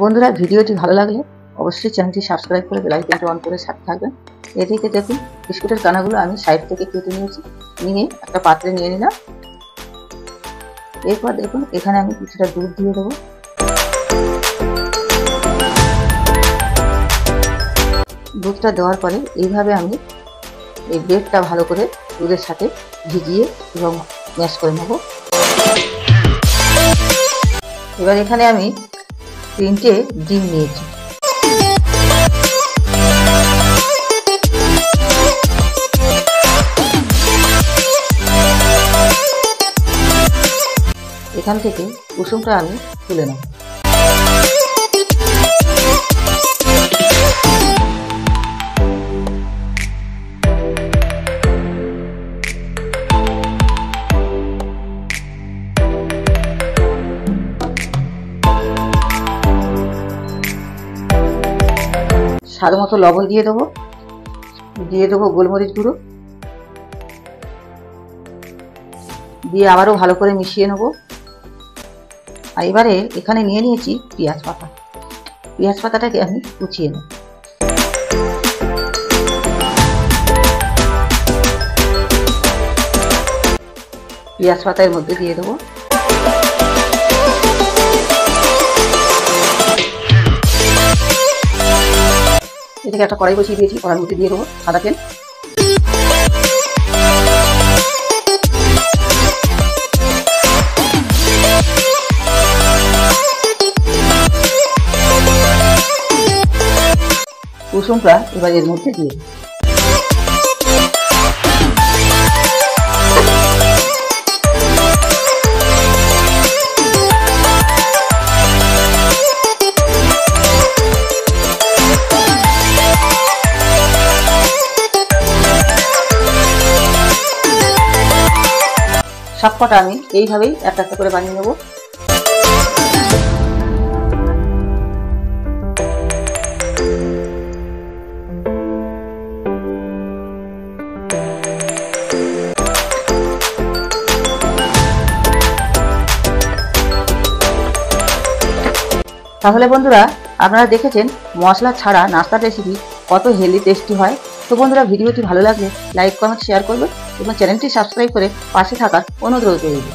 বন্ধুরা, ভিডিওটি ভালো লাগলে অবশ্যই চ্যানেলটি সাবস্ক্রাইব করে বেল আইকনটি অন করে সাথে থাকবেন। এদিকে দেখুন বিস্কুটের কানাগুলো আমি সাইড থেকে কেটে নিয়েছি, নিয়ে একটা পাত্রে নিয়ে নিলাম। এরপর দেখুন এখানে আমি কিছুটা দুধ দিয়ে দেবো। দুধটা দেওয়ার পরে এইভাবে আমি এই ব্রেডটা ভালো করে দুধের সাথে ভিজিয়ে এবং ম্যাশ করে নেব। এবার এখানে আমি 3টে ডিম নিয়েছি। এখান থেকে কুসুমটা আমি তুলে নেব। স্বাদ মতো লবণ দিয়ে দেবো, গোলমরিচ গুঁড়ো দিয়ে আবারও ভালো করে মিশিয়ে নেব। আর এবারে এখানে নিয়ে নিয়েছি পেঁয়াজ পাতা। পেঁয়াজ পাতাটাকে আমি কুচিয়ে নেব। পেঁয়াজ পাতা এর মধ্যে দিয়ে দেবো। এদিকে একটা কড়াই বসিয়ে দিয়েছি, কড়াইয়ের মধ্যে দিয়ে দেবো সাদা তেল। কুসুমটা এবার এর মধ্যে দিয়ে দেবো। সবকটা আমি এইভাবেই একটা একটা করে বানিয়ে নেব। তাহলে বন্ধুরা, আপনারা দেখেছেন মশলা ছাড়া নাস্তা রেসিপি কত হেলদি টেস্টি হয়। তো বন্ধুরা, ভিডিওটি ভালো লাগলে লাইক, কমেন্ট, শেয়ার করবেন এবং চ্যানেলটি সাবস্ক্রাইব করে পাশে থাকার অনুরোধ রইল।